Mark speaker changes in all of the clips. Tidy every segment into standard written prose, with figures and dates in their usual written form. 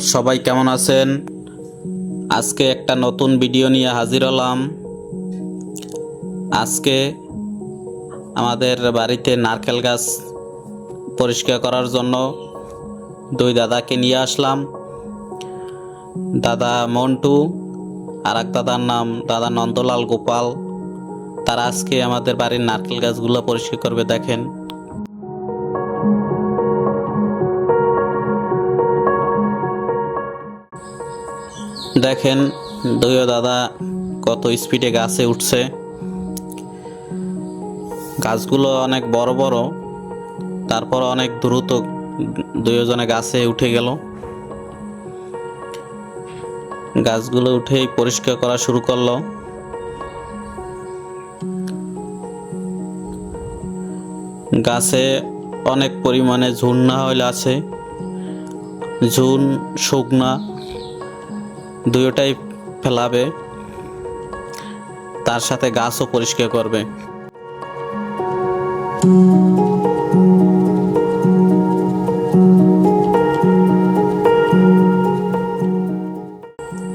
Speaker 1: সবাই কেমন আছেন? আজকে একটা নতুন ভিডিও নিয়ে হাজির হলাম। আজকে আমাদের বাড়িতে নারকেল গাছ পরিষ্কার করার জন্য দুই দাদাকে নিয়ে আসলাম। দাদা মন্টু আর এক দাদার নাম দাদা নন্দলাল গোপাল। তারা আজকে আমাদের বাড়ির নারকেল গাছগুলো পরিষ্কার করবে। দেখেন দুই দাদা কত স্পিডে গাছে উঠছে। গাছগুলো অনেক বড় বড়, তারপর অনেক দ্রুত দুইজনে গাছে উঠে গেল। গাছগুলো উঠেই পরিষ্কার করা শুরু করলো। গাছে অনেক পরিমাণে ঝুন না হইলে আছে, ঝুন শুকনা দুইটাই ফেলাবে, তার সাথে গাছও পরিষ্কার করবে।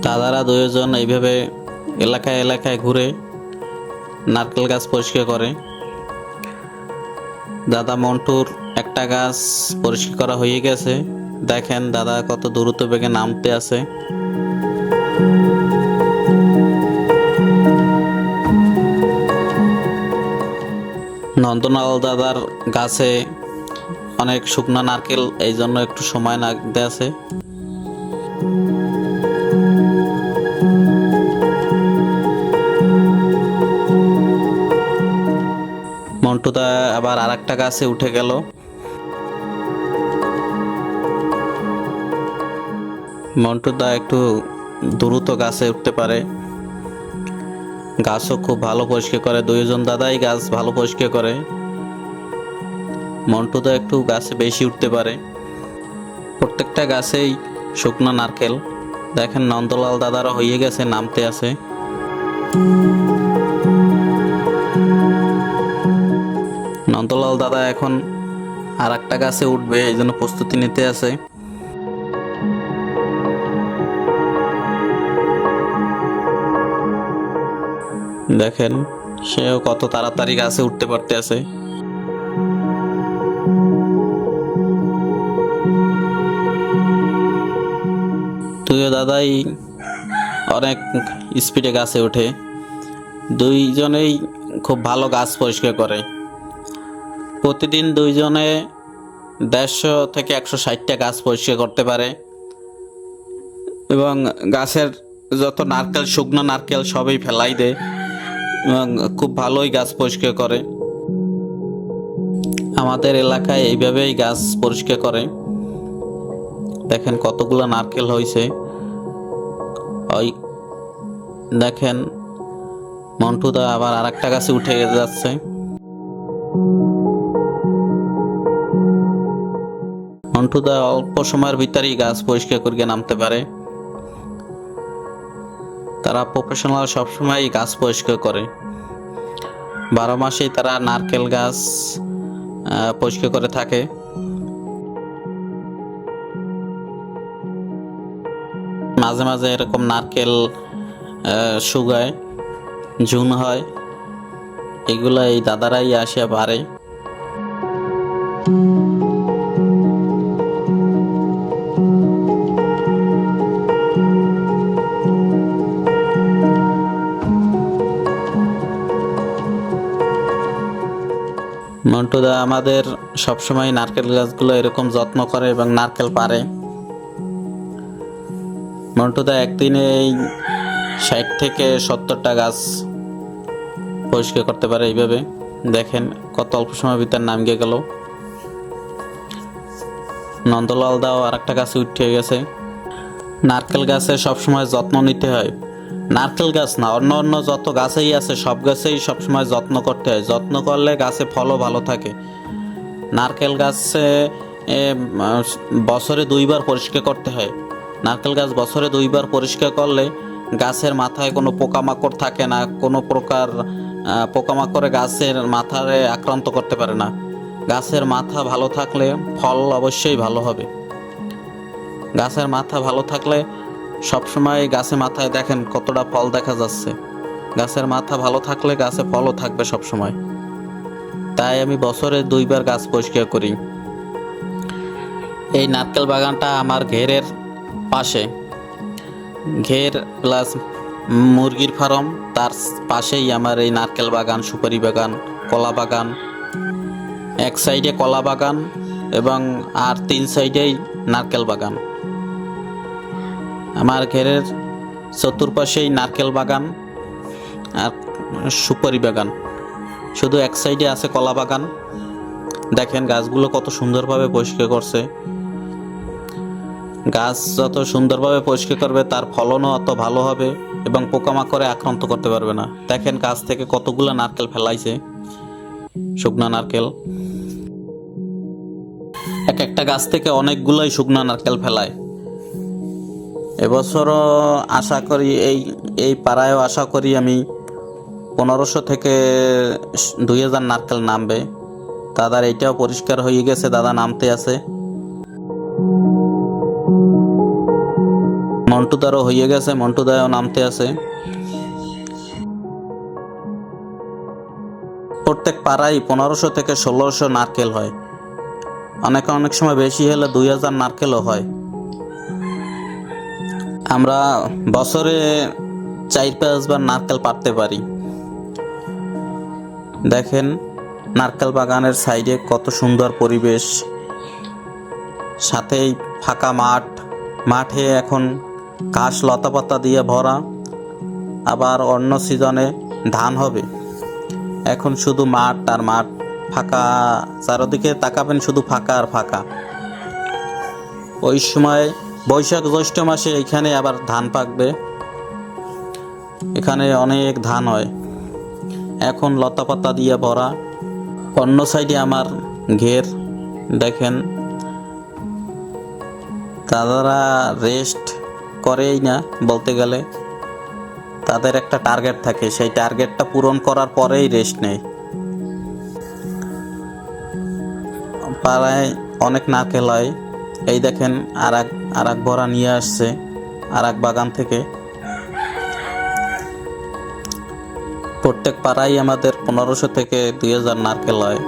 Speaker 1: দাদারা দুইজন এইভাবে এলাকায় এলাকায় ঘুরে নারকেল গাছ পরিষ্কার করে। দাদা মন্টুর একটা গাছ পরিষ্কার করা হয়ে গেছে। দেখেন দাদা কত দ্রুত বেগে নামতে আছে। নন্দলাল দাদার গাছে অনেক শুকনো নারকেল, এই জন্য একটু সময় লাগতে আছে। মন্টুদা আবার আর একটা গাছে উঠে গেল। মন্টুদা একটু দ্রুত গাছে উঠতে পারে, গাছও খুব ভালো পরিষ্কার করে। দুইজন দাদাই গাছ ভালো পরিষ্কার করে। মন্টুদা একটু গাছে বেশি উঠতে পারে। প্রত্যেকটা গাছেই শুকনো নারকেল। দেখেন নন্দলাল দাদারও হয়ে গেছে, নামতে আছে। নন্দলাল দাদা এখন আর একটা গাছে উঠবে, এই জন্য প্রস্তুতি নিতে আছে। দেখেন সেও কত তাড়াতাড়ি গাছে উঠতে পারতে আছে। তুইও দাদাই অনেক স্পিডে গাছে ওঠে। দুইজনেই খুব ভালো গাছ পরিষ্কার করে। প্রতিদিন দুইজনে 150 থেকে 160টা গাছ পরিষ্কার করতে পারে এবং গাছের যত নারকেল শুকনো নারকেল সবই ফেলাই দেয় এবং খুব ভালোই গাছ পরিষ্কার করে। আমাদের এলাকায় এইভাবেই গাছ পরিষ্কার করে। দেখেন কতগুলো নারকেল হয়েছে। ওই দেখেন মন্টুদা আবার আর একটা গাছে উঠে যাচ্ছে। মন্টুদা অল্প সময়ের ভিতরেই গাছ পরিষ্কার করে নামতে পারে। তারা প্রফেশনাল, সবসময় গাছ পরিষ্কার করে। 12 মাসেই তারা নারকেল গাছ পরিষ্কার করে থাকে। মাঝে মাঝে এরকম নারকেল শুকায়, ঝুন হয়, এগুলা এই দাদারাই আসিয়া পারে। মন্টুদা আমাদের সবসময় নারকেল গাছগুলো এরকম যত্ন করে এবং নারকেল পারে। মন্টুদা একদিনে এই 60 থেকে 70টা গাছ পরিষ্কার করতে পারে এইভাবে। দেখেন কত অল্প সময়ের ভিতর নামিয়ে গেল। নন্দলাল দাও আর একটা গাছে উঠে গেছে। নারকেল গাছে সবসময় যত্ন নিতে হয়। নারকেল গাছ না, অন্য অন্য যত গাছেই আছে সব গাছেই সবসময় যত্ন করতে হয়। যত্ন করলে গাছে ফলও ভালো থাকে। নারকেল গাছে বছরে 2বার পরিষ্কার করতে হয়। নারকেল গাছ বছরে 2বার পরিষ্কার করলে গাছের মাথায় কোনো পোকামাকড় থাকে না, কোনো প্রকার পোকামাকড়ে গাছের মাথায় আক্রান্ত করতে পারে না। গাছের মাথা ভালো থাকলে ফল অবশ্যই ভালো হবে। গাছের মাথা ভালো থাকলে সবসময় গাছে মাথায় দেখেন কতটা ফল দেখা যাচ্ছে। গাছের মাথা ভালো থাকলে গাছে ফলও থাকবে সবসময়। তাই আমি বছরে 2বার গাছ পরিষ্কার করি। এই নারকেল বাগানটা আমার ঘেরের পাশে, ঘের প্লাস মুরগির ফার্ম, তার পাশেই আমার এই নারকেল বাগান, সুপারি বাগান, কলা বাগান। এক সাইডে কলা বাগান এবং আর 3 সাইডেই নারকেল বাগান। আমার ঘেরের চতুর্পাশেই নারকেল বাগান আর সুপারি বাগান, শুধু এক সাইডে আছে কলা বাগান। দেখেন গাছগুলো কত সুন্দরভাবে পরিষ্কার করছে। গাছ যত সুন্দরভাবে পরিষ্কার করবে তার ফলনও অত ভালো হবে এবং পোকামাকড়ে আক্রান্ত করতে পারবে না। দেখেন গাছ থেকে কতগুলো নারকেল ফেলাইছে, শুকনা নারকেল। এক একটা গাছ থেকে অনেকগুলোই শুকনা নারকেল ফেলায়। এবছরও আশা করি এই পাড়ায়ও আশা করি আমি 1500 থেকে 2000 নারকেল নামবে। দাদার এইটাও পরিষ্কার হয়ে গেছে, দাদা নামতে আছে। মন্টুদারও হয়ে গেছে, মন্টুদাও নামতে আছে। প্রত্যেক পাড়ায় 1500 থেকে 1600 নারকেল হয়। অনেক সময় বেশি হলে 2000 নারকেলও হয়। আমরা বছরে 4-5 বার নারকেল পাড়তে পারি। দেখেন নারকেল বাগানের সাইডে কত সুন্দর পরিবেশ, সাথেই ফাঁকা মাঠ। মাঠে এখন ঘাস লতাপাতা দিয়ে ভরা। আবার অন্য সিজনে ধান হবে। এখন শুধু মাঠ আর মাঠ, ফাঁকা। চারদিকে তাকাবেন শুধু ফাঁকা আর ফাঁকা। ওই সময় বৈশাখ জ্যৈষ্ঠ মাসে এখানে আবার ধান পাকবে। এখানে অনেক ধান হয়। এখন লতাপাতা দিয়ে ভরা। অন্য সাইডে আমার ঘের। দেখেন দাদারা রেস্ট করেই না বলতে গেলে, তাদের একটা টার্গেট থাকে, সেই টার্গেটটা পূরণ করার পরেই রেস্ট নেয়। পাড়ায় অনেক নারকেল হয়। এই দেখেন আর এক ভরা নিয়ে আসছে আর এক বাগান থেকে। প্রত্যেক পাড়ায় আমাদের 1500 থেকে 2000 নারকেল হয়।